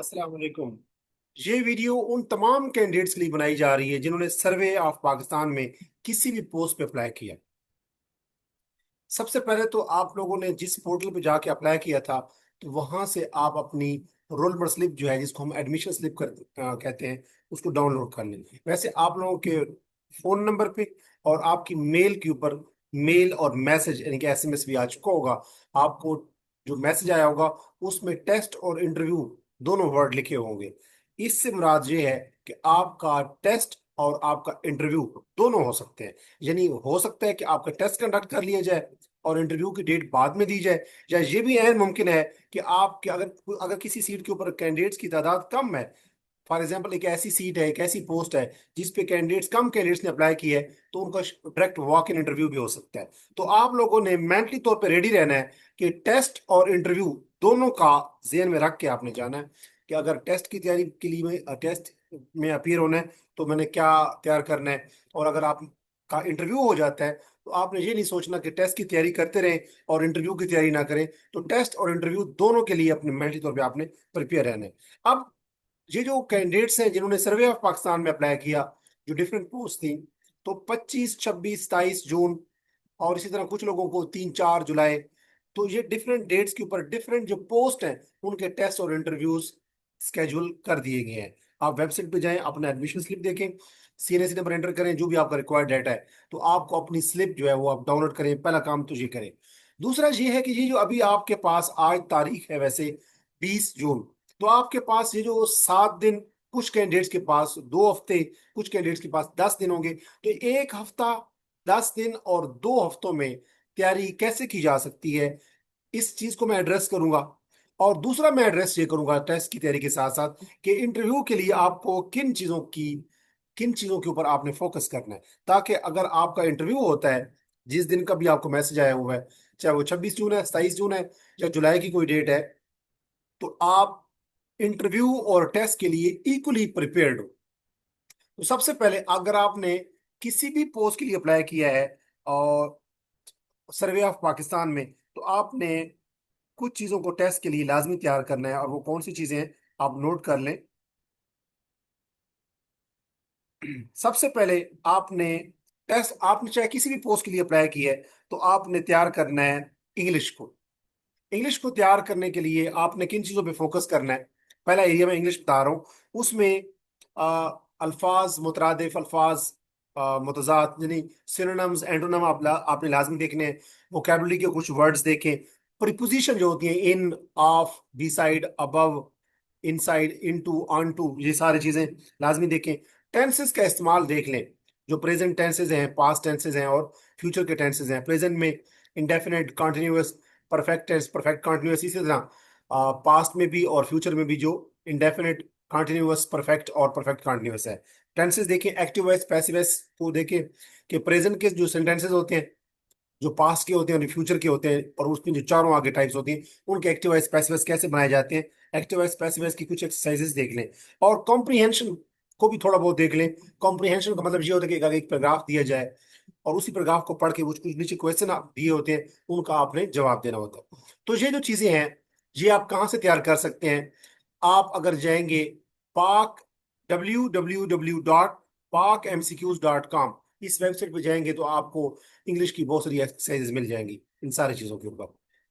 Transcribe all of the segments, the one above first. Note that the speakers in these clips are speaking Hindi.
अस्सलाम वालेकुम। ये वीडियो उन तमाम कैंडिडेट्स के लिए बनाई जा रही है जिन्होंने सर्वे ऑफ पाकिस्तान में किसी भी पोस्ट पे अप्लाई किया। सबसे पहले तो आप लोगों ने जिस पोर्टल पे जाके अप्लाई किया था, तो वहां से आप अपनी रोल नंबर स्लिप जो है, जिसको हम एडमिशन स्लिप कहते हैं, उसको डाउनलोड कर लें। वैसे आप लोगों के फोन नंबर पे और आपकी मेल के ऊपर मेल और मैसेज यानी कि एसएमएस भी आ चुका होगा। आपको जो मैसेज आया होगा उसमें टेस्ट और इंटरव्यू दोनों वर्ड लिखे होंगे। इससे मुराद ये है कि आपका टेस्ट और आपका इंटरव्यू दोनों हो सकते हैं। यानी हो सकता है कि आपका टेस्ट कंडक्ट कर लिया जाए और इंटरव्यू की डेट बाद में दी जाए, या ये भी अहम मुमकिन है कि आपके अगर अगर किसी सीट के ऊपर कैंडिडेट्स की तादाद कम है। फॉर एग्जाम्पल, एक ऐसी सीट है, एक ऐसी पोस्ट है जिस पे कम कैंडिडेट्स ने अप्लाई की है, तो उनका डायरेक्ट वॉक इन इंटरव्यू भी हो सकता है। तो आप लोगों ने मेंटली तौर पे रेडी रहना है कि टेस्ट और इंटरव्यू दोनों का जेहन में रख के आपने जाना है कि अगर टेस्ट की तैयारी के लिए टेस्ट में अपीयर होना है तो मैंने क्या तैयार करना है। और अगर आप का इंटरव्यू हो जाता है तो आपने ये नहीं सोचना कि टेस्ट की तैयारी करते रहें और इंटरव्यू की तैयारी ना करें। तो टेस्ट और इंटरव्यू दोनों के लिए अपने मेंटली तौर पे आपने प्रिपेयर रहना है। अब ये जो कैंडिडेट्स हैं जिन्होंने सर्वे ऑफ पाकिस्तान में अप्लाई किया, जो डिफरेंट पोस्ट थी, तो 25, 26, 27 जून और इसी तरह कुछ लोगों को 3, 4 जुलाई, तो ये डिफरेंट डेट्स के ऊपर डिफरेंट जो पोस्ट हैं उनके टेस्ट और इंटरव्यूज स्केड्यूल कर दिए गए हैं। आप वेबसाइट पे जाएं, अपना एडमिशन स्लिप देखें, सीएनएसी नंबर एंटर करें, जो भी आपका रिक्वायर्ड डाटा है, तो आपको अपनी स्लिप जो है वो आप डाउनलोड करें। पहला काम तो ये करें। दूसरा ये है कि ये जो अभी आपके पास आज तारीख है, वैसे 20 जून, तो आपके पास ये जो 7 दिन, कुछ कैंडिडेट्स के पास 2 हफ्ते, कुछ कैंडिडेट्स के पास 10 दिन होंगे। तो 1 हफ्ता, 10 दिन और 2 हफ्तों में तैयारी कैसे की जा सकती है, इस चीज को मैं एड्रेस करूंगा। और दूसरा मैं एड्रेस ये करूंगा टेस्ट की तैयारी के साथ साथ कि इंटरव्यू के लिए आपको किन चीजों के ऊपर आपने फोकस करना है, ताकि अगर आपका इंटरव्यू होता है, जिस दिन का भी आपको मैसेज आया हुआ है, चाहे वो 26 जून है, 27 जून है, या जुलाई की कोई डेट है, तो आप इंटरव्यू और टेस्ट के लिए इक्वली प्रिपेयर्ड हो। तो सबसे पहले अगर आपने किसी भी पोस्ट के लिए अप्लाई किया है और सर्वे ऑफ पाकिस्तान में, तो आपने कुछ चीजों को टेस्ट के लिए लाजमी तैयार करना है, और वो कौन सी चीजें हैं आप नोट कर लें। सबसे पहले आपने चाहे किसी भी पोस्ट के लिए अप्लाई की है, तो आपने तैयार करना है इंग्लिश को। इंग्लिश को तैयार करने के लिए आपने किन चीजों पे फोकस करना है। पहला एरिया में इंग्लिश बता रहा हूँ, उसमें आ, अल्फाज मुतरादिफ, अल्फाज मुतजाद, यानी सिनोनिम्स, एंटोनिम आपने लाजमी देखने हैं। वोकेबलरी के कुछ वर्ड्स देखें। प्रीपोजिशन जो होती हैं, in, of, beside, above, inside, into, onto, ये सारी चीजें लाजमी देखें। टेंसेस का इस्तेमाल देख लें, जो प्रेजेंट टेंसेस हैं, पास्ट टेंसेस हैं और फ्यूचर के टेंसेस हैं। प्रेजेंट में indefinite, continuous, perfect tense, perfect continuous, इसी तरह पास्ट में भी और फ्यूचर में भी जो इंडेफिनेट, कॉन्टिन्यूअस, परफेक्ट और परफेक्ट कॉन्टिन्यूअस है। टेंसेस देखें, एक्टिव वॉइस, पैसिव वॉइस को देखें कि प्रेजेंट के जो सेंटेंसेस होते हैं, जो पास्ट के होते हैं और फ्यूचर के होते हैं, और उसमें जो चारों आगे टाइप्स होती हैं, उनके एक्टिव वॉइस, पैसिव वॉइस कैसे बनाए जाते हैं। एक्टिव वॉइस, पैसिव वॉइस की कुछ एक्सरसाइजेस देख लें, और कॉम्प्रीहेंशन को भी थोड़ा बहुत देख लें। कॉम्प्रीहेंशन का मतलब ये होता है कि अगर एक पैराग्राफ दिया जाए और उसी पैराग्राफ को पढ़ के कुछ कुछ नीचे क्वेश्चन दिए होते हैं, उनका आपने जवाब देना होता है। तो ये जो चीजें हैं, ये आप कहाँ से तैयार कर सकते हैं। आप अगर जाएंगे पाक www.pakmcqs.com, इस वेबसाइट पे जाएंगे तो आपको इंग्लिश की बहुत सारी एक्सरसाइजेज मिल जाएंगी इन सारी चीज़ों के ऊपर।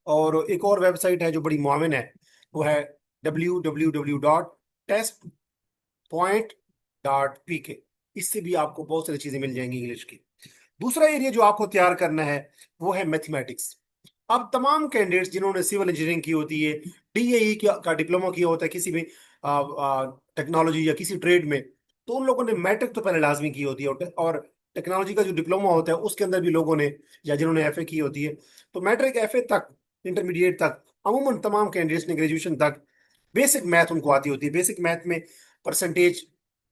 और एक और वेबसाइट है जो बड़ी मुआविन है, वो है www.testpoint.pk। इससे भी आपको बहुत सारी चीज़ें मिल जाएंगी इंग्लिश की। दूसरा एरिया जो आपको तैयार करना है वो है मैथमेटिक्स। अब तमाम कैंडिडेट्स जिन्होंने सिविल इंजीनियरिंग की होती है, डीएई का डिप्लोमा किया होता है किसी भी टेक्नोलॉजी या किसी ट्रेड में, तो उन लोगों ने मैट्रिक तो पहले लाजमी की होती है। और टेक्नोलॉजी का जो डिप्लोमा होता है उसके अंदर भी लोगों ने, या जिन्होंने एफए की होती है, तो मैट्रिक, एफए तक, इंटरमीडिएट तक, अमूमन तमाम कैंडिडेट्स ने ग्रेजुएशन तक बेसिक मैथ उनको आती होती है। बेसिक मैथ में परसेंटेज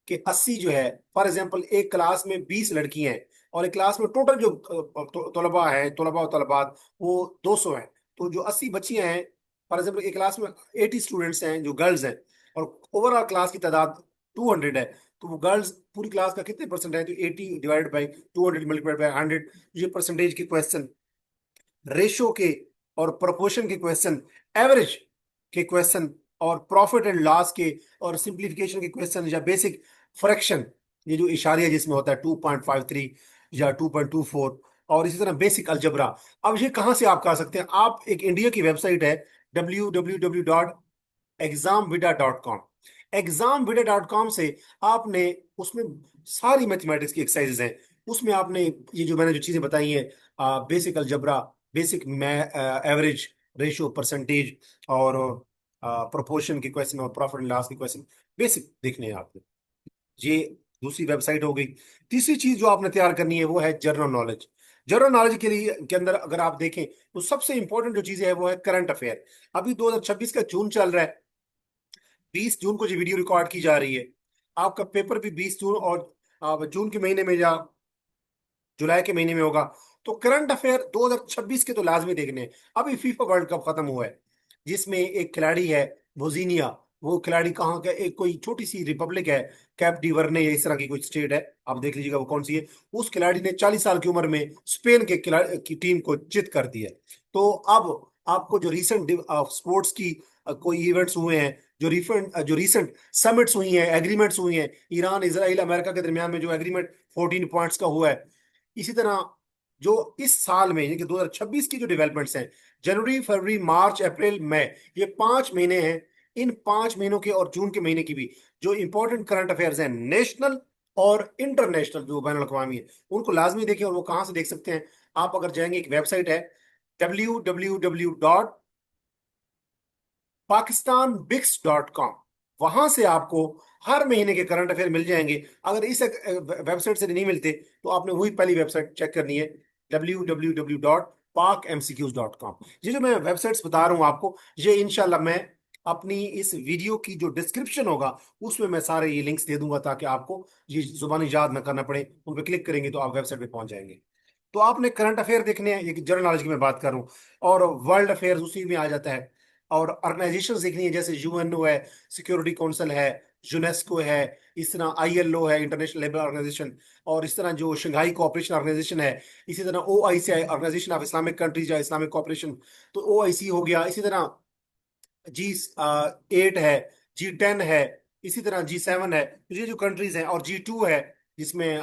के 80 जो है, फॉर एग्जांपल एक क्लास में 20 लड़कियां हैं और एक क्लास में टोटल जो तलबा है, तलबा और तलबात, वो 200 हैं। तो जो 80 बच्चियां हैं, फॉर एग्जांपल एक क्लास में 80 स्टूडेंट्स हैं जो गर्ल्स हैं, और ओवरऑल क्लास की तादाद 200 है। तो वो गर्ल्स पूरी क्लास का कितने परसेंट है, तो 80 डिवाइडेड बाई 200 मल्टीप्लाइड बाई 100। ये परसेंटेज के क्वेश्चन, रेशो के और प्रोपोर्शन के क्वेश्चन, एवरेज के क्वेश्चन, और प्रॉफिट एंड लॉस के और सिंप्लीफिकेशन के क्वेश्चन या बेसिक फ्रैक्शन, ये जो इशारिया जिसमें होता है 2.53 या 2.24, और इसी तरह बेसिक अलजबरा। अब ये कहाँ से आप कर सकते हैं? आप एक इंडिया की वेबसाइट है www.examvida.com। examvida.com से आपने उसमें सारी मैथमेटिक्स की एक्सरसाइजेज हैं। उसमें आपने ये जो मैंने जो चीजें बताई हैं, basic algebra, basic average ratio, percentage, और प्रोपोर्शन के क्वेश्चन और प्रॉफिट एंड लॉस के क्वेश्चन बेसिक देखने हैं आपको। ये दूसरी वेबसाइट हो गई। तीसरी चीज जो आपने तैयार करनी है वो है जनरल नॉलेज। जनरल नॉलेज के लिए के अंदर अगर आप देखें तो सबसे इंपॉर्टेंट जो चीज है वो है करंट अफेयर। अभी 2026 का जून चल रहा है, 20 जून को जो वीडियो रिकॉर्ड की जा रही है, आपका पेपर भी 20 जून और जून के महीने में या जुलाई के महीने में होगा। तो करंट अफेयर 2026 के तो लाजमी देखने हैं। अभी फीफा वर्ल्ड कप खत्म हुआ है, जिसमें एक खिलाड़ी है बोजीनिया। वो खिलाड़ी कहाँ का, एक कोई छोटी सी रिपब्लिक है, कैप डी वर्ने या इस तरह की कोई स्टेट है, आप देख लीजिएगा वो कौन सी है। उस खिलाड़ी ने 40 साल की उम्र में स्पेन के खिलाड़ी की टीम को चित कर दिया। तो अब आपको जो रिसेंट स्पोर्ट्स की कोई इवेंट्स हुए हैं, जो रिसेंट समिट्स हुई हैं, एग्रीमेंट्स हुई हैं, ईरान, इसराइल, अमेरिका के दरमियान में जो एग्रीमेंट 14 पॉइंट्स का हुआ है, इसी तरह जो इस साल में यानी कि 2026 की जो डेवलपमेंट्स हैं, जनवरी, फरवरी, मार्च, अप्रैल, मई, ये 5 महीने हैं। इन 5 महीनों के और जून के महीने की भी जो इंपॉर्टेंट करंट अफेयर्स हैं, नेशनल और इंटरनेशनल जो बैन अवी है, उनको लाजमी देखें। और वो कहाँ से देख सकते हैं? आप अगर जाएंगे, एक वेबसाइट है www.pakistanbix.com, वहां से आपको हर महीने के करंट अफेयर मिल जाएंगे। अगर इस वेबसाइट से नहीं मिलते तो आपने वही पहली वेबसाइट चेक करनी है, www.pakmcqs.com। ये जो मैं वेबसाइट्स बता रहा हूँ आपको, ये इंशाल्लाह मैं अपनी इस वीडियो की जो डिस्क्रिप्शन होगा उसमें मैं सारे ये लिंक्स दे दूंगा, ताकि आपको ये जुबानी याद ना करना पड़े। उन पर क्लिक करेंगे तो आप वेबसाइट पे पहुंच जाएंगे। तो आपने करंट अफेयर देखने हैं, ये जनरल नॉलेज की मैं बात कर रहा हूँ। और वर्ल्ड अफेयर उसी में आ जाता है। और ऑर्गेनाइजेशन देखनी है, जैसे यूएनओ है, सिक्योरिटी काउंसिल है, यूनेस्को है, इस तरह आईएलओ है, इंटरनेशनल लेबर ऑर्गेनाइजेशन, और इस तरह जो शंघाई कोऑपरेशन ऑर्गेनाइजेशन है, इसी तरह ओआईसी है, ऑर्गेनाइजेशन ऑफ इस्लामिक कंट्रीज या इस्लामिक कोऑपरेशन, तो ओआईसी हो गया। इसी तरह G8 है, G10 है, इसी तरह G7 है। तो ये जो कंट्रीज हैं, और G2 है, जिसमें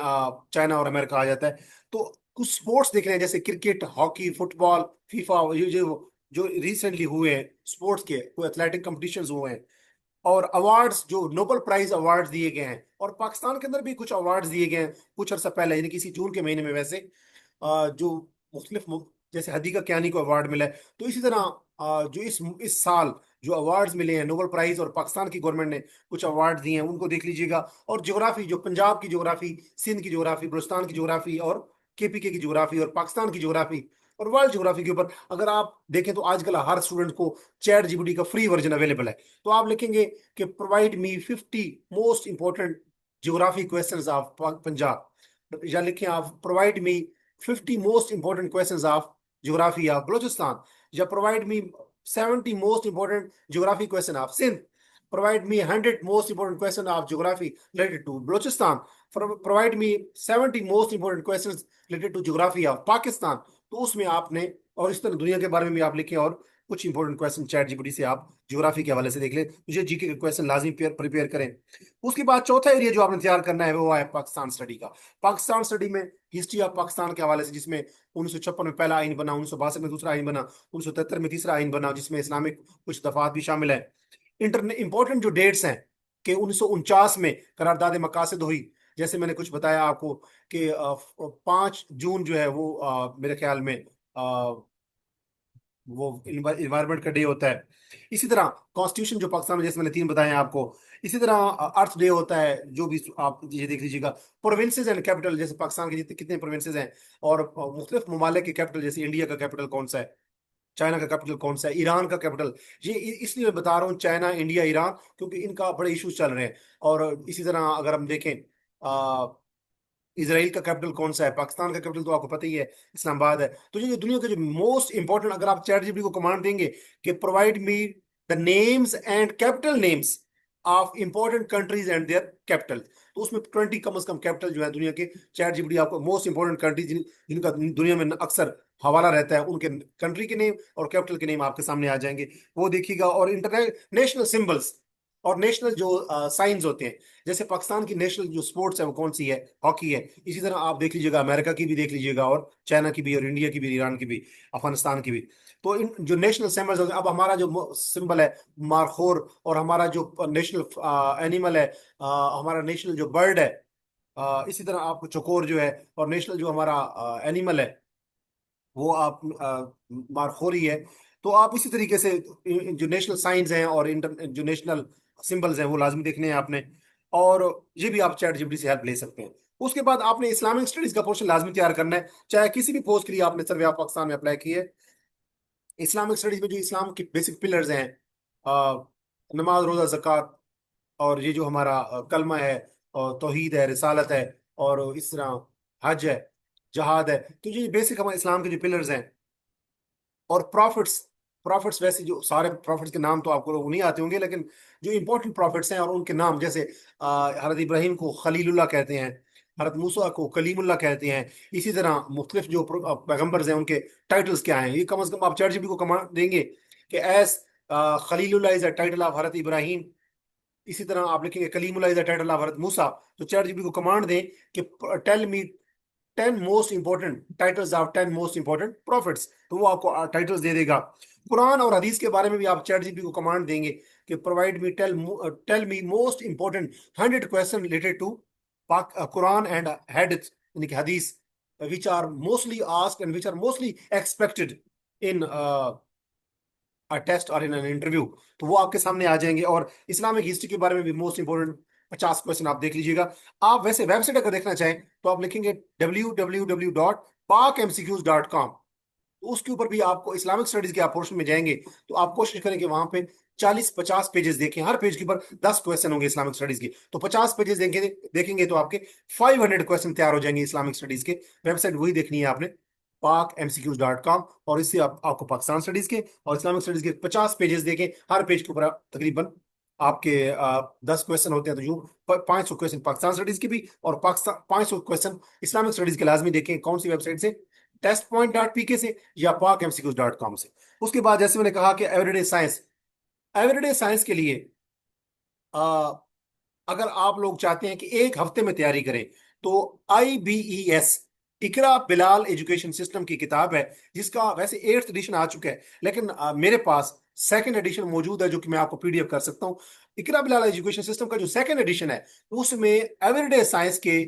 चाइना और अमेरिका आ जाता है। तो कुछ स्पोर्ट्स देख रहे हैं, जैसे क्रिकेट, हॉकी, फुटबॉल, फीफा, ये जो रिसेंटली हुए हैं स्पोर्ट्स के, कोई एथलेटिक कंपटीशंस हुए हैं, और अवार्ड्स, जो नोबेल प्राइज अवार्ड्स दिए गए हैं, और पाकिस्तान के अंदर भी कुछ अवार्ड्स दिए गए हैं कुछ अर्सा पहले, यानी किसी जून के महीने में वैसे, जो मुख्तलिफ जैसे हदीका कियानी को अवार्ड मिला है। तो इसी तरह जो इस साल जो अवार्ड्स मिले हैं नोबेल प्राइज, और पाकिस्तान की गवर्नमेंट ने कुछ अवार्ड दिए हैं, उनको देख लीजिएगा। और ज्योग्राफी, जो पंजाब की ज्योग्राफी, सिंध की ज्योग्राफी, बलूचिस्तान की ज्योग्राफी, और केपीके की ज्योग्राफी, और पाकिस्तान की ज्योग्राफी, और वर्ल्ड ज्योग्राफी के ऊपर अगर आप देखें तो आजकल हर स्टूडेंट को चैट जीपीटी का फ्री वर्जन अवेलेबल है। तो आप लिखेंगे कि provide me 50 most important geography questions of Punjab, या लिखें आप provide me 50 most important questions of geography of Balochistan, या provide me 70 most important geography question of Sindh, provide me 100 most important questions of geography related to Balochistan, provide me 70 most important questions related to geography of Pakistan। तो उसमें आपने, और इस तरह दुनिया के बारे में भी आप लिखें, और कुछ इंपॉर्टेंट क्वेश्चन चैट जीपीटी से आप ज्योग्राफी के हवाले से देख लें। मुझे जीके के क्वेश्चन लाजमी प्रिपेयर करें। उसके बाद चौथा एरिया जो आपने तैयार करना है वो है पाकिस्तान स्टडी का। पाकिस्तान स्टडी में हिस्ट्री ऑफ पाकिस्तान के हवाले से, जिसमें 1956 में पहला आइन बना, 1962 में दूसरा आइन बना, 1973 में तीसरा आइन बना, जिसमें इस्लामिक कुछ दफात भी शामिल है। इंपॉर्टेंट जो डेट्स हैं, कि 1949 में करारदाद मकासद हुई, जैसे मैंने कुछ बताया आपको कि 5 जून जो है वो मेरे ख्याल में वो इन्वायरमेंट का डे होता है। इसी तरह कॉन्स्टिट्यूशन जो पाकिस्तान में, जैसे मैंने 3 बताए हैं आपको। इसी तरह अर्थ डे होता है, जो भी आप ये देख लीजिएगा। प्रोविंसेस एंड कैपिटल, जैसे पाकिस्तान के जितने कितने प्रोविंसेस हैं, और मुख्तलिफ ममालिक के कैपिटल, जैसे इंडिया का कैपिटल कौन सा है, चाइना का कैपिटल कौन सा है, ईरान का कैपिटल। ये इसलिए मैं बता रहा हूँ चाइना, इंडिया, ईरान, क्योंकि इनका बड़े इश्यूज चल रहे हैं। और इसी तरह अगर हम देखें, इसराइल का कैपिटल कौन सा है, पाकिस्तान का कैपिटल तो आपको पता ही है, इस्लामाबाद है। तो ये दुनिया के जो मोस्ट इंपॉर्टेंट, अगर आप चैट जीपीटी को कमांड देंगे कि provide me the names and capital names of important countries and their capital, तो उसमें 20 कम से कम कैपिटल जो है दुनिया के, चैट जीपीटी आपको मोस्ट इंपॉर्टेंट कंट्रीज जिनका दुनिया में अक्सर हवाला रहता है, उनके कंट्री के नेम और कैपिटल के नेम आपके सामने आ जाएंगे, वो देखिएगा। और इंटरनेशनल सिंबल्स और नेशनल जो साइंस होते हैं, जैसे पाकिस्तान की नेशनल जो स्पोर्ट्स है वो कौन सी है, हॉकी है। इसी तरह आप देख लीजिएगा, अमेरिका की भी देख लीजिएगा, और चाइना की भी, और इंडिया की भी, ईरान की भी, अफगानिस्तान की भी। तो इन जो नेशनल सिंबल्स, अब हमारा जो सिंबल है मारखोर, और हमारा जो नेशनल एनिमल है, हमारा नेशनल जो बर्ड है, इसी तरह आपको चकोर जो है, और नेशनल जो हमारा एनिमल है वो आप मारखोरी है। तो आप इसी तरीके से जो नेशनल साइंस हैं और इंटर जो नेशनल सिंबल्स हैं वो लाजमी देखने हैं आपने। और ये भी आप चैट जीपीटी से हेल्प ले सकते हैं। उसके बाद आपने इस्लामिक स्टडीज का पोर्शन लाजमी तैयार करना है, चाहे किसी भी पोस्ट के लिए आपने सर्वे ऑफ पाकिस्तान में अप्लाई की है। इस्लामिक स्टडीज में जो इस्लाम के बेसिक पिलर्स हैं, नमाज, रोजा, ज़कात, और ये जो हमारा कलमा है, और तौहीद है, रिसालत है, और इस तरह हज है, जहाद है, तो ये बेसिक हमारे इस्लाम के जो पिलर्स हैं। और प्रॉफिट्स, प्रॉफिट्स वैसे जो सारे प्रॉफिट्स के नाम तो आपको नहीं आते होंगे, लेकिन जो इंपॉर्टेंट प्रॉफिट्स हैं और उनके नाम, जैसे हजरत इब्राहिम को खलीलुल्लाह कहते हैं, हजरत मूसा को कलीमुल्लाह कहते हैं। इसी तरह मुख्तलिफ जो पैगम्बर्स हैं उनके टाइटल्स क्या हैं, ये कम अज कम आप चैट जीपीटी को कमांड देंगे कि एस Khalilullah is a title of Hazrat Ibrahim. इसी तरह आप लिखेंगे Kalimullah is a title of Hazrat Musa. तो चैट जीपीटी को कमांड दें कि tell me 10 most important titles of 10 most important prophets, तो वो आपको टाइटल्स दे देगा। कुरान और हदीस के बारे में भी आप चैट जीपीटी को कमांड देंगे कि provide me tell me most important 100 question related to Quran and hadith, यानी कि हदीस, which are mostly asked and which are mostly expected in test और इन एन इंटरव्यू। तो वो आपके सामने आ जाएंगे। और इस्लामिक हिस्ट्री के बारे में भी मोस्ट इंपोर्टेंट 50 क्वेश्चन आप देख लीजिएगा। आप वैसे वेबसाइट अगर देखना चाहें तो आप लिखेंगे www.pakmcqs.com। तो उसके ऊपर भी आपको इस्लामिक स्टडीज के आप पोर्शन में जाएंगे तो आप कोशिश करें कि वहां पे 40-50 पेजेस देखें, हर पेज के ऊपर 10 क्वेश्चन होंगे इस्लामिक स्टडीज के। तो 50 पेजेस देखेंगे देखेंगे तो आपके 500 क्वेश्चन तैयार हो जाएंगे इस्लामिक स्टडीज के। वेबसाइट वही देखनी है आपने, pakmcqs.com। और इससे आपको पाकिस्तान स्टडीज के और इस्लामिक स्टडीज के 50 पेजेस देखें, हर पेज के ऊपर तकरीबन आपके 10 क्वेश्चन होते हैं। तो यूं 500 क्वेश्चन पाकिस्तान स्टडीज के भी, और पाकिस्तान 500 क्वेश्चन इस्लामिक स्टडीज के लाजमी देखें। कौन सी वेबसाइट से? testpoint.pk से या pakmcqs.com से। उसके बाद जैसे मैंने कहा कि एवरीडे साइंस, एवरीडे साइंस के लिए आ, अगर आप लोग चाहते हैं कि एक हफ्ते में तैयारी करें, तो IBES, इकरा बिलाल एजुकेशन सिस्टम की किताब है, जिसका वैसे 8th एडिशन आ चुका है, लेकिन मेरे पास सेकंड एडिशन मौजूद है जो कि मैं आपको PDF कर सकता हूँ। इकरा बिलाल एजुकेशन सिस्टम का जो सेकंड एडिशन है उसमें एवरीडे साइंस के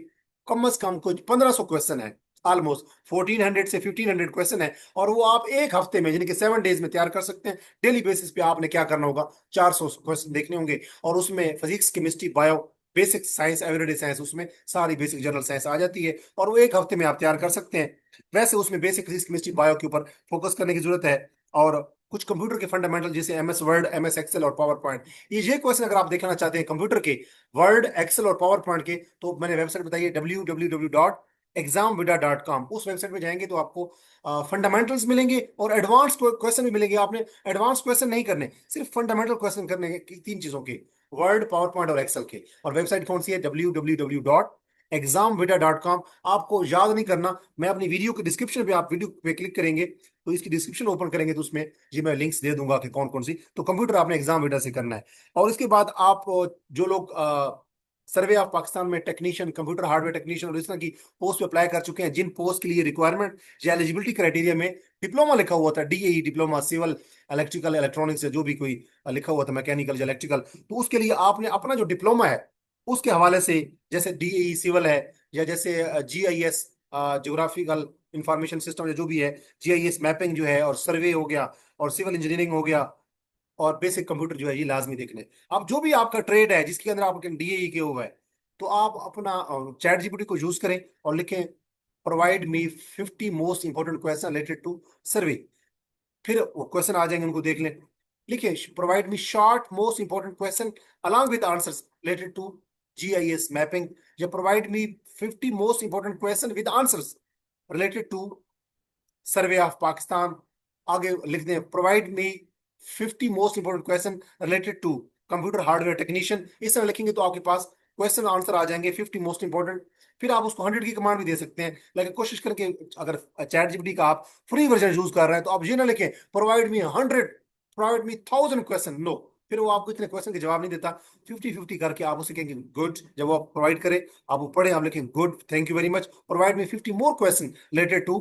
कम से कम कुछ 1500 क्वेश्चन है, ऑलमोस्ट 1400 से 1500 क्वेश्चन है। और वो आप एक हफ्ते में यानी कि 7 डेज में तैयार कर सकते हैं। डेली बेसिस पे आपने क्या करना होगा, 400 क्वेश्चन देखने होंगे, और उसमें physics, chemistry, bio, basic science, everyday science, उसमें सारी बेसिक जनरल साइंस आ जाती है, और वो एक हफ्ते में आप तैयार कर सकते हैं। वैसे उसमें बेसिक फिजिक्स, केमिस्ट्री, बायो के ऊपर फोकस करने की जरूरत है। और कुछ कंप्यूटर के फंडामेंटल जैसे MS वर्ड, MS एक्सेल और पावर पॉइंट, ये क्वेश्चन अगर आप देखना चाहते हैं कंप्यूटर के, वर्ड, एक्सेल और पावर पॉइंट के, तो मैंने वेबसाइट बताई है www.examvida.com। उस वेबसाइट पे जाएंगे तो आपको फंडामेंटल्स मिलेंगे और एडवांस क्वेश्चन भी मिलेंगे। आपने एडवांस क्वेश्चन नहीं करने, सिर्फ फंडामेंटल क्वेश्चन करने के, 3 चीजों के, वर्ड, पावर पॉइंट और एक्सेल के। और वेबसाइट कौन सी है? www.examvida.com। आपको याद नहीं करना, मैं अपनी वीडियो के डिस्क्रिप्शन पे, आप वीडियो पे क्लिक करेंगे तो इसकी डिस्क्रिप्शन ओपन करेंगे तो उसमें जी मैं लिंक्स दे दूंगा कि कौन कौन सी। तो कंप्यूटर आपने एग्जाम वीडा से करना है। और इसके बाद आप जो लोग सर्वे ऑफ पाकिस्तान में टेक्नीशियन, कंप्यूटर हार्डवेयर टेक्नीशियन और इस तरह की पोस्ट पे अप्लाई कर चुके हैं, जिन पोस्ट के लिए रिक्वायरमेंट या एलिजिबिलिटी क्राइटेरिया में डिप्लोमा लिखा हुआ था, DAE diploma, civil, electrical, electronics, या जो भी कोई लिखा हुआ था, मैकेनिकल या इलेक्ट्रिकल, तो उसके लिए आपने अपना जो डिप्लोमा है उसके हवाले से, जैसे DAE सिविल है, या जैसे GIS ज्योग्राफिकल इंफॉर्मेशन सिस्टम, या जो भी है, GIS मैपिंग जो है, और सर्वे हो गया, और सिविल इंजीनियरिंग हो गया, और बेसिक कंप्यूटर जो है, ये लाजमी देखने। अब जो भी आपका ट्रेड है जिसके अंदर आप DAE के हुआ है, तो आप अपना चैट जीपीटी को यूज करें और लिखें provide me 50 most important question related to survey. फिर वो क्वेश्चन आ जाएंगे, उनको देख लें। लिखिए provide me short most important question along with answers related to GIS mapping, या provide me 50 most important question with answers related to survey of Pakistan. आगे लिख दें provide me 50 most important question related to computer hardware technician. इस तरह लिखेंगे तो आपके पास क्वेश्चन आंसर आ जाएंगे 50 मोस्ट इंपॉर्टेंट। फिर आप उसको 100 की कमांड भी दे सकते हैं, लेकिन कोशिश करके अगर चैट जीपीटी का आप फ्री वर्जन यूज कर रहे हैं तो आप ये ना लिखें provide me 100, provide me 1000 question, no. फिर वो आपको इतने क्वेश्चन के जवाब नहीं देता। 50-50 करके आप उसे कहेंगे गुड, जब वो आप प्रोवाइड करें, आप वो पढ़े, आप लिखें good, thank you very much, provide me 50 more question related to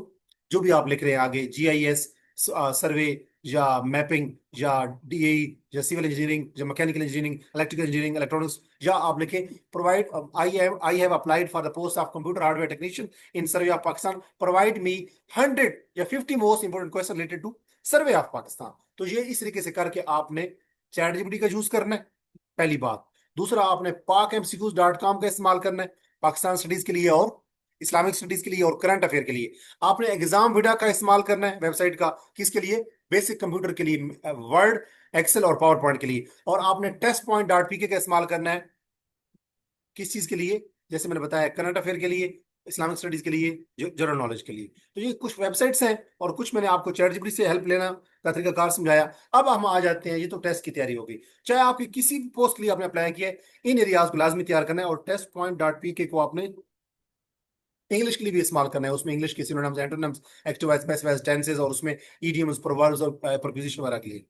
जो भी आप लिख रहे हैं आगे, जीआईएस सर्वे, या मैपिंग, या डीएई, या सिविल इंजीनियरिंग, या mechanical engineering, electrical engineering, electronics, या आप लिखें provide I have applied for the post of computer hardware technician in survey of Pakistan, provide me 100 या 50 most important question related to survey of Pakistan. तो ये इस तरीके से करके आपने चैट जीपीटी का यूज करना है, पहली बात। दूसरा, आपने pakmcqs.com का इस्तेमाल करना है पाकिस्तान स्टडीज के लिए और इस्लामिक स्टडीज के लिए और करंट अफेयर के लिए। आपने एग्जाम विडा का इस्तेमाल करना है वेबसाइट का, किसके लिए? बेसिक कंप्यूटर के लिए, वर्ड, एक्सेल और पावर पॉइंट के लिए। और आपने टेस्ट पॉइंट डॉट पीके का इस्तेमाल करना है किस चीज के लिए? जैसे मैंने बताया, करंट अफेयर के लिए, इस्लामिक स्टडीज के लिए, जनरल नॉलेज के लिए। तो ये कुछ वेबसाइट्स हैं, और कुछ मैंने आपको चैट जीपीटी से हेल्प लेना का तरीकाकार समझाया। अब हम आ जाते हैं, ये तो टेस्ट की तैयारी होगी। चाहे आपकी किसी भी पोस्ट के लिए आपने अप्लाई किया है, इन एरियाज को लाजमी तैयार करना है, और टेस्ट पॉइंट डॉट पीके को आपने इंग्लिश के लिए भी इस्तेमाल करना है। उसमें इंग्लिश के synonyms, antonyms, active voice, passive voice, tenses, और उसमें ईडियम्स, प्रोवर्ब्स और प्रीपोजिशन वगैरह के लिए।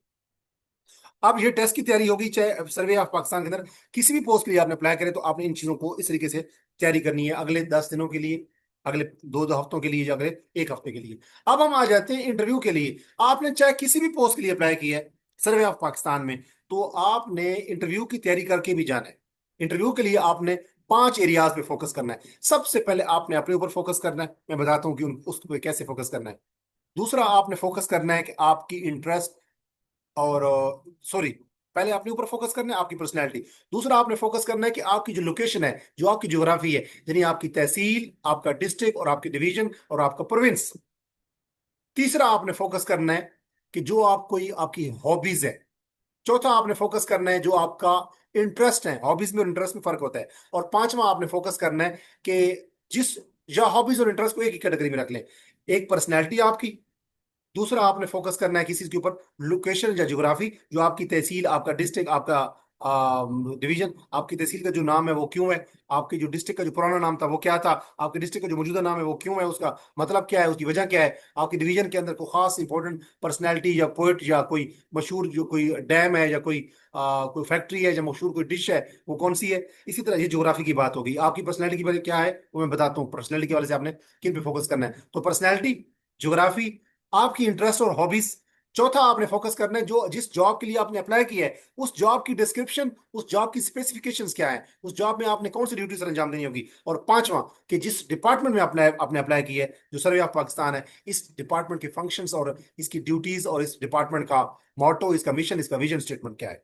अब ये टेस्ट की तैयारी होगी, चाहे सर्वे ऑफ पाकिस्तान के अंदर किसी भी पोस्ट के लिए आपने अप्लाई करें, तो आपने इन चीजों को इस तरीके से तैयारी करनी है, अगले 10 दिनों के लिए, अगले दो हफ्तों के लिए, या अगले एक हफ्ते के लिए। अब हम आ जाते हैं इंटरव्यू के लिए। आपने चाहे किसी भी पोस्ट के लिए अप्लाई किया है सर्वे ऑफ पाकिस्तान में, तो आपने इंटरव्यू की तैयारी करके भी जाना है। इंटरव्यू के लिए आपने 5 एरियाज पे फोकस करना है। सबसे पहले आपने अपने ऊपर फोकस करना है, मैं बताता हूँ कि उस पर कैसे फोकस करना है। दूसरा, आपने फोकस करना है कि आपकी इंटरेस्ट और सॉरी, पहले अपने ऊपर फोकस करना है, आपकी पर्सनैलिटी। दूसरा, आपने फोकस करना है कि आपकी जो लोकेशन है, जो आपकी ज्योग्राफी है, यानी आपकी तहसील, आपका डिस्ट्रिक्ट और आपकी डिवीजन और आपका प्रोविंस। तीसरा, आपने फोकस करना है कि जो आप कोई आपकी हॉबीज है। चौथा, आपने फोकस करना है जो आपका इंटरेस्ट है। हॉबीज में और इंटरेस्ट में फर्क होता है। और पांचवा, आपने फोकस करना है कि जिस, या हॉबीज और इंटरेस्ट को एक ही कैटेगरी में रख लें। एक पर्सनैलिटी आपकी। दूसरा, आपने फोकस करना है किसी चीज के ऊपर, लोकेशन या ज्योग्राफी, जो आपकी तहसील, आपका डिस्ट्रिक्ट, आपका डिवीजन, आपकी तहसील का जो नाम है वो क्यों है, आपके जो डिस्ट्रिक्ट का जो पुराना नाम था वो क्या था, आपके डिस्ट्रिक्ट का जो मौजूदा नाम है वो क्यों है, उसका मतलब क्या है, उसकी वजह क्या है, आपकी डिवीजन के अंदर कोई खास इंपॉर्टेंट पर्सनैलिटी या पोइट, या कोई मशहूर जो कोई डैम है, या कोई फैक्ट्री है, या मशहूर कोई डिश है, वो कौन सी है। इसी तरह ये ज्योग्राफी की बात होगी। आपकी पर्सनैलिटी की वजह क्या है वो मैं बताता हूँ, पर्सनैलिटी की वजह से आपने किन पे फोकस करना है। तो पर्सनैलिटी, ज्योग्राफी, आपकी इंटरेस्ट और हॉबीज। चौथा, आपने फोकस करना है जो जिस जॉब के लिए आपने अप्लाई किया है, उस जॉब की डिस्क्रिप्शन, उस जॉब की स्पेसिफिकेशंस क्या है, उस जॉब में आपने कौन सी ड्यूटीज अंजाम देनी होगी। और पांचवा, कि जिस डिपार्टमेंट में आपने अप्लाई किया है, जो सर्वे ऑफ पाकिस्तान है, इस डिपार्टमेंट के फंक्शंस और इसकी ड्यूटीज और इस डिपार्टमेंट का मोटो, इसका मिशन, इसका विजन स्टेटमेंट क्या है।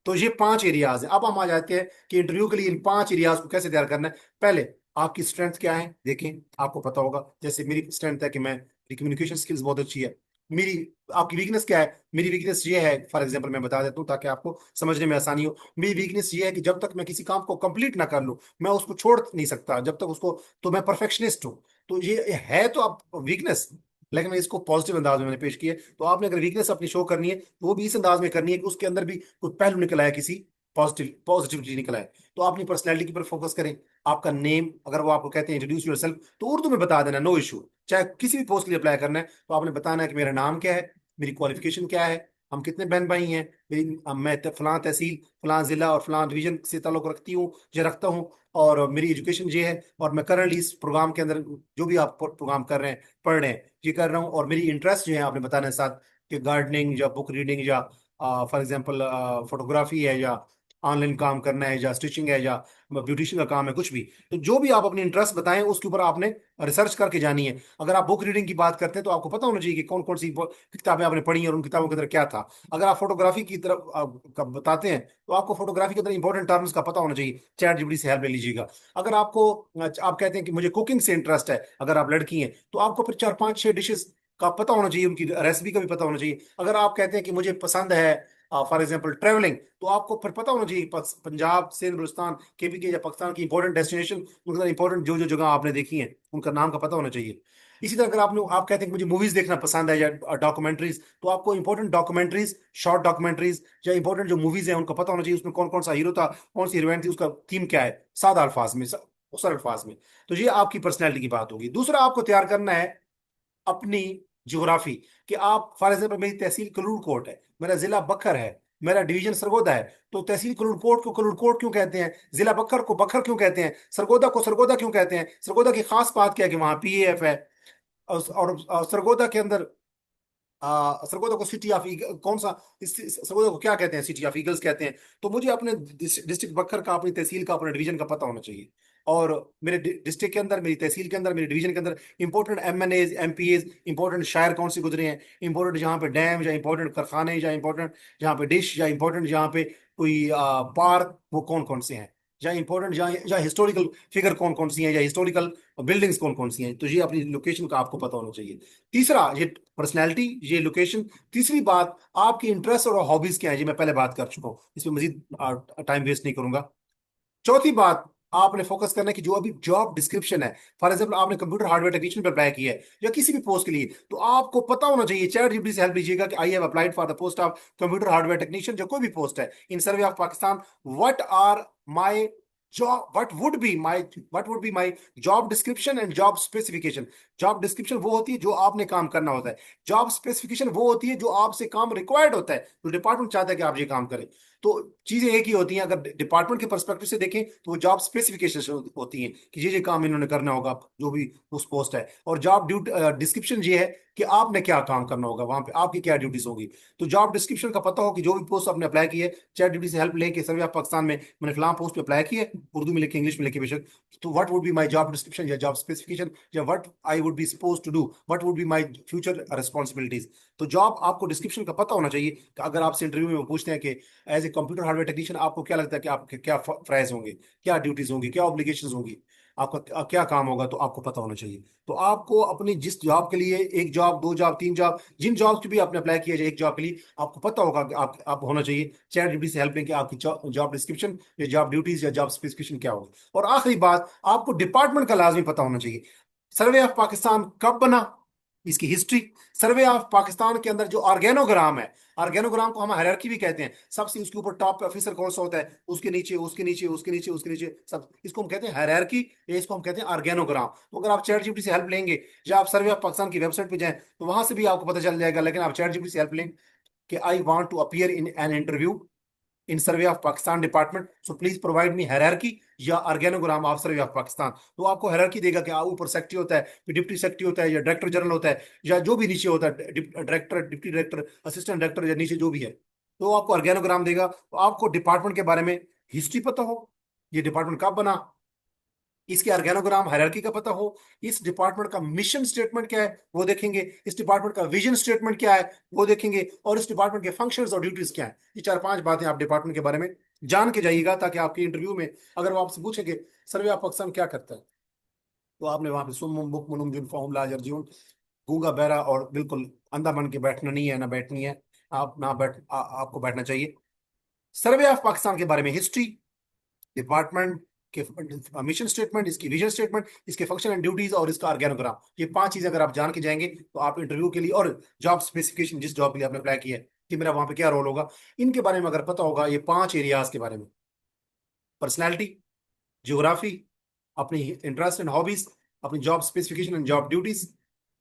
तो ये 5 एरियाज है। अब हम आ जाते हैं कि इंटरव्यू के लिए इन 5 एरियाज को कैसे तैयार करना है। पहले, आपकी स्ट्रेंथ क्या है देखें, आपको पता होगा। जैसे मेरी स्ट्रेंथ है कि मेरी कम्युनिकेशन स्किल्स बहुत अच्छी है। मेरी, आपकी वीकनेस क्या है? मेरी वीकनेस ये है, फॉर एग्जांपल मैं बता देता हूँ ताकि आपको समझने में आसानी हो। मेरी वीकनेस ये है कि जब तक मैं किसी काम को कंप्लीट ना कर लूँ, मैं उसको छोड़ नहीं सकता जब तक उसको। तो मैं परफेक्शनिस्ट हूँ। तो ये है तो आप वीकनेस, लेकिन मैं इसको पॉजिटिव अंदाज में मैंने पेश किया है। तो आपने अगर वीकनेस अपनी शो करनी है तो वो भी इस अंदाज में करनी है कि उसके अंदर भी कोई पहलू निकल आया, किसी पॉजिटिविटी निकल आए। तो अपनी पर्सनैलिटी पर फोकस करें। आपका नेम, अगर वो आपको कहते हैं इंट्रोड्यूस योरसेल्फ, तो उर्दू में बता देना, नो इशू। चाहे किसी भी पोस्ट के लिए अप्लाई करना है तो आपने बताना है कि मेरा नाम क्या है, मेरी क्वालिफिकेशन क्या है, हम कितने बहन भाई हैं, मैं फलां तहसील, फलां जिला और फलां डिवीजन से ताल्लुक रखती हूँ, जो रखता हूँ, और मेरी एजुकेशन ये है, और मैं करंटली इस प्रोग्राम के अंदर जो भी आप प्रोग्राम कर रहे हैं, पढ़ रहे हैं, ये कर रहा हूँ। और मेरी इंटरेस्ट जो है आपने बताना है साथ, कि गार्डनिंग या बुक रीडिंग, या फॉर एग्जांपल फोटोग्राफी है, या ऑनलाइन काम करना है, या स्टिचिंग है, या ब्यूटिशियन का काम है, कुछ भी। तो जो भी आप अपनी इंटरेस्ट बताएं उसके ऊपर आपने रिसर्च करके जानी है। अगर आप बुक रीडिंग की बात करते हैं तो आपको पता होना चाहिए कि कौन कौन सी किताबें आपने पढ़ी हैं और उन किताबों के अंदर क्या था। अगर आप फोटोग्राफी की तरफ का बताते हैं तो आपको फोटोग्राफी के अंदर इंपॉर्टेंट टर्म्स का पता होना चाहिए, चैट जीपीटी से हेल्प ले लीजिएगा। अगर आपको आप कहते हैं कि मुझे कुकिंग से इंटरेस्ट है, अगर आप लड़की हैं तो आपको फिर 4 5 6 डिशेस का पता होना चाहिए, उनकी रेसिपी का भी पता होना चाहिए। अगर आप कहते हैं कि मुझे पसंद है फॉर एग्जाम्पल ट्रेवलिंग, तो आपको फिर पता होना चाहिए पंजाब, सिंध, बलूचिस्तान, केपी के या पाकिस्तान की इंपॉर्टेंट डेस्टिनेशन, उनका इंपॉर्टेंट जो जो जगह आपने देखी है उनका नाम का पता होना चाहिए। इसी तरह अगर आप कहते हैं कि मुझे मूवीज देखना पसंद है या डॉक्यूमेंट्रीज, तो आपको इंपॉर्टेंट डॉक्यूमेंट्रीज, शॉर्ट डॉक्यूमेंट्रीज या इंपॉर्टेंट जो मूवीज हैं उनका पता होना चाहिए, उसमें कौन कौन सा हीरो था, कौन सी हीरोइन थी, उसका थीम क्या है, सादा अल्फाज में, सरल अल्फाज में। तो ये आपकी पर्सनैलिटी की बात होगी। दूसरा आपको तैयार करना है अपनी ज्योग्राफी, कि आप फॉर एग्जाम्पल मेरी तहसील कलूरकोट है, मेरा जिला बखर है, मेरा डिवीजन सरगोदा है, तो तहसील कलूरकोट को कलूरकोट क्यों कहते हैं, जिला बखर को बखर क्यों कहते हैं, सरगोदा को सरगोदा क्यों कहते हैं, सरगोदा की खास बात क्या है कि वहां पीएएफ है। और सरगोदा के अंदर सरगोदा को सिटी ऑफ कौन सा, सरगोदा को क्या कहते हैं, सिटी ऑफ ईगल्स कहते हैं। तो मुझे अपने डिस्ट्रिक्ट बखर का, अपनी तहसील का, अपने डिवीजन का पता होना चाहिए। और मेरे डिस्ट्रिक्ट के अंदर, मेरी तहसील के अंदर, मेरे डिवीजन के अंदर इंपॉर्टेंट एमएनएज, एमपीएज, इंपॉर्टेंट शायर कौन से गुजरे हैं, इंपॉर्टेंट जहाँ पे डैम या इंपॉर्टेंट कारखाने या इंपॉर्टेंट जहाँ पे डिश या इंपॉर्टेंट जहाँ पे कोई पार्क, वो कौन कौन से हैं, या इंपॉर्टेंट जहाँ हिस्टोरिकल फिगर कौन कौन सी हैं, या हिस्टोरिकल बिल्डिंग्स कौन कौन सी हैं। तो ये अपनी लोकेशन का आपको पता होना चाहिए। तीसरा, ये पर्सनैलिटी, ये लोकेशन। तीसरी बात, आपकी इंटरेस्ट और हॉबीज क्या है, ये मैं पहले बात कर चुका हूँ, इसमें मजीद टाइम वेस्ट नहीं करूंगा। चौथी बात, आपने फोकस करना है कि जो अभी जॉब डिस्क्रिप्शन है, फॉर एग्जाम्पल आपने कंप्यूटर हार्डवेयर टेक्नीशियन पर अप्लाई किया है या किसी भी पोस्ट के लिए, तो आपको पता होना चाहिए, चैट जीपीटी से हेल्प लीजिएगा कि I have applied for the post of computer hardware technician, जो कोई भी पोस्ट है in survey of Pakistan, what are my job, what would be my job description and job specification. Job description वो होती है जो आपने काम करना होता है, जॉब स्पेसिफिकेशन वो होती है जो आपसे काम रिक्वायर्ड होता है, तो डिपार्टमेंट चाहता है कि आप ये काम करें। तो चीजें एक ही होती हैं, अगर डिपार्टमेंट के पर्सपेक्टिव से देखें तो वो जॉब स्पेसिफिकेशन होती हैं कि ये काम इन्होंने करना होगा, जो भी उस पोस्ट है। और जॉब ड्यूटी डिस्क्रिप्शन ये है कि आपने क्या काम करना होगा, वहां पे आपकी क्या ड्यूटीज होगी। तो जॉब डिस्क्रिप्शन का पता हो कि जो भी पोस्ट आपने अप्लाई की है, चैट ड्यूटी से हेल्प लेके सर्वे ऑफ पाकिस्तान में मैंने फलां पोस्ट पे अप्लाई की है, उर्दू में लिखे, इंग्लिश में लिखे बेशक, तो what would be my job description या जॉब स्पेसिफिकेशन, या what I would be suppose to do, what would be my future responsibilities. तो जॉब आपको डिस्क्रिप्शन का पता होना चाहिए कि अगर आपसे इंटरव्यू में वो पूछते हैं कि as a computer hardware technician आपको क्या लगता है कि आपके क्या प्राइस होंगे, क्या ड्यूटीज होंगी, क्या ऑब्लिगेशंस होंगी, आपका क्या काम होगा, तो आपको पता होना चाहिए। तो आपको अपनी जिस जॉब के लिए, एक जॉब, दो जॉब, तीन जॉब, जिन जॉब की भी आपने अप्लाई किया जाए एक जॉब के लिए, आपको पता होगा कि आप होना चाहिए चैट जीपीटी से हेल्प लेंगे आपकी जॉब डिस्क्रिप्शन या जॉब ड्यूटीज या जॉब स्पेसिफिकेशन क्या होगी। और आखिरी बात, आपको डिपार्टमेंट का लाजमी पता होना चाहिए। सर्वे ऑफ पाकिस्तान कब बना, इसकी हिस्ट्री। सर्वे ऑफ पाकिस्तान के अंदर जो ऑर्गेनोग्राम है, ऑर्गेनोग्राम को हम हायरार्की भी कहते हैं, सबसे उसके ऊपर टॉप ऑफिसर कौन सा होता है, उसके नीचे, उसके नीचे, उसके नीचे, उसके नीचे, सब, इसको हम कहते हैं हायरार्की, या इसको हम कहते हैं ऑर्गेनोग्राम। तो अगर आप चैट जीपीटी से हेल्प लेंगे या आप सर्वे ऑफ पाकिस्तान की वेबसाइट पे जाएं, तो वहां से भी आपको पता चल जाएगा। लेकिन आप चैट जीपीटी से हेल्प लें कि I want to appear in an interview in survey of Pakistan department, so please provide me hierarchy या organogram of survey of Pakistan. तो आपको हायरार्की देगा कि ऊपर सेक्रेटरी होता है, फिर डिप्टी सेक्रेटरी होता है, या डायरेक्टर जनरल होता है, या जो भी नीचे होता है, director, deputy director, assistant director, या नीचे जो भी है, तो आपको ऑर्गेनोग्राम देगा। तो आपको डिपार्टमेंट के बारे में हिस्ट्री पता हो, ये डिपार्टमेंट कब बना, इसके ऑर्गेनोग्राम हायरार्की का पता हो, इस डिपार्टमेंट का मिशन स्टेटमेंट क्या है वो देखेंगे, इस डिपार्टमेंट का विजन स्टेटमेंट क्या है वो देखेंगे, और इस डिपार्टमेंट के फंक्शंस और ड्यूटीज क्या है। ये चार पांच बातें आप डिपार्टमेंट के बारे में जान के जाइएगा, ताकि आपके इंटरव्यू में अगर वो आपसे पूछेंगे सर्वे ऑफ पाकिस्तान क्या करता है, तो आपने वहां पे सुम बुक मुनुम जुन फॉर्म लाजर जीवन, गूंगा बहरा और बिल्कुल अंधा बन के बैठना नहीं है, ना बैठनी है, आप ना आपको बैठना चाहिए। सर्वे ऑफ पाकिस्तान के बारे में हिस्ट्री, डिपार्टमेंट के मिशन स्टेटमेंट, इसकी विजन स्टेटमेंट, इसके फंक्शन एंड ड्यूटीज, और इसका ऑर्गेनोग्राम, ये पांच चीजें अगर आप जान के जाएंगे, तो आप इंटरव्यू के लिए, और जॉब स्पेसिफिकेशन, जिस जॉब के लिए आपने अप्लाई किया है कि मेरा वहां पे क्या रोल होगा, इनके बारे में अगर पता होगा, ये पांच एरियाज के बारे में, पर्सनैलिटी, ज्योग्राफी, अपनी इंटरेस्ट एंड हॉबीज, अपनी job specification and job duties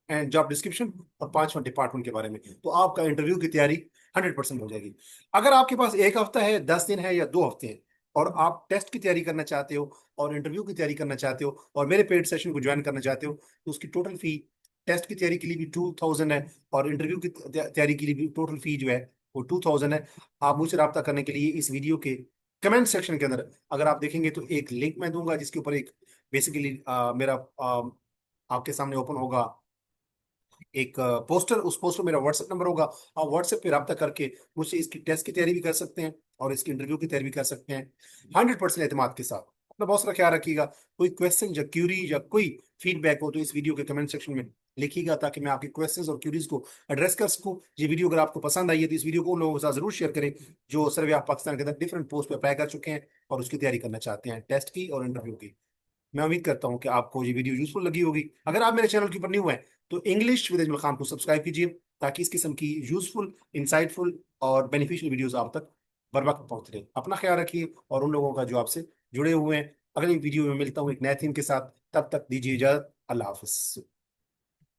and job description, और पांचवा डिपार्टमेंट के बारे में, तो आपका इंटरव्यू की तैयारी 100% हो जाएगी। अगर आपके पास एक हफ्ता है, 10 दिन है, या 2 हफ्ते हैं, और आप टेस्ट की तैयारी करना चाहते हो और इंटरव्यू की तैयारी करना चाहते हो और मेरे पेड सेशन को ज्वाइन करना चाहते हो, तो उसकी टोटल फी, टेस्ट की तैयारी के लिए भी 2000 है, और इंटरव्यू की तैयारी के लिए भी टोटल फी जो है वो 2000 है। आप मुझसे रब्ता करने के लिए इस वीडियो के कमेंट सेक्शन के अंदर अगर आप देखेंगे, तो एक लिंक मैं दूंगा, जिसके ऊपर एक बेसिकली मेरा आपके सामने ओपन होगा एक पोस्टर, उस पोस्टर में मेरा व्हाट्सएप नंबर होगा। आप व्हाट्सएप पे रब्ता करके मुझसे इसकी टेस्ट की तैयारी भी कर सकते हैं और इसकी इंटरव्यू की तैयारी भी कर सकते हैं, 100% एतमाद के साथ। अपना बहुत सारा ख्याल रखिएगा। कोई क्वेश्चन या क्यूरी या कोई फीडबैक हो, तो इस वीडियो के कमेंट सेक्शन में लिखिएगा, ताकि मैं आपके क्वेश्चंस और क्यूरीज को एड्रेस कर सकूं। ये वीडियो अगर आपको पसंद आई है, तो इस वीडियो को उन लोगों के साथ जरूर शेयर करें जो सर्वे ऑफ पाकिस्तान के अंदर डिफरेंट पोस्ट पे अप्लाई कर चुके हैं और उसकी तैयारी करना चाहते हैं, टेस्ट की और इंटरव्यू की। मैं उम्मीद करता हूँ कि आपको ये वीडियो यूजफुल लगी होगी। अगर आप मेरे चैनल के ऊपर न्यू हैं तो इंग्लिश विद अजमल खान को सब्सक्राइब कीजिए, ताकि इस किस्म की यूजफुल, इंसाइटफुल और बेनिफिशियल वीडियोस आप तक बर वक्त पहुंच रहे। अपना ख्याल रखिए, और उन लोगों का जो आपसे जुड़े हुए हैं। अगली वीडियो में मिलता हूँ एक नए थीम के साथ, तब तक दीजिए इजाजत। अल्लाह हाफिज।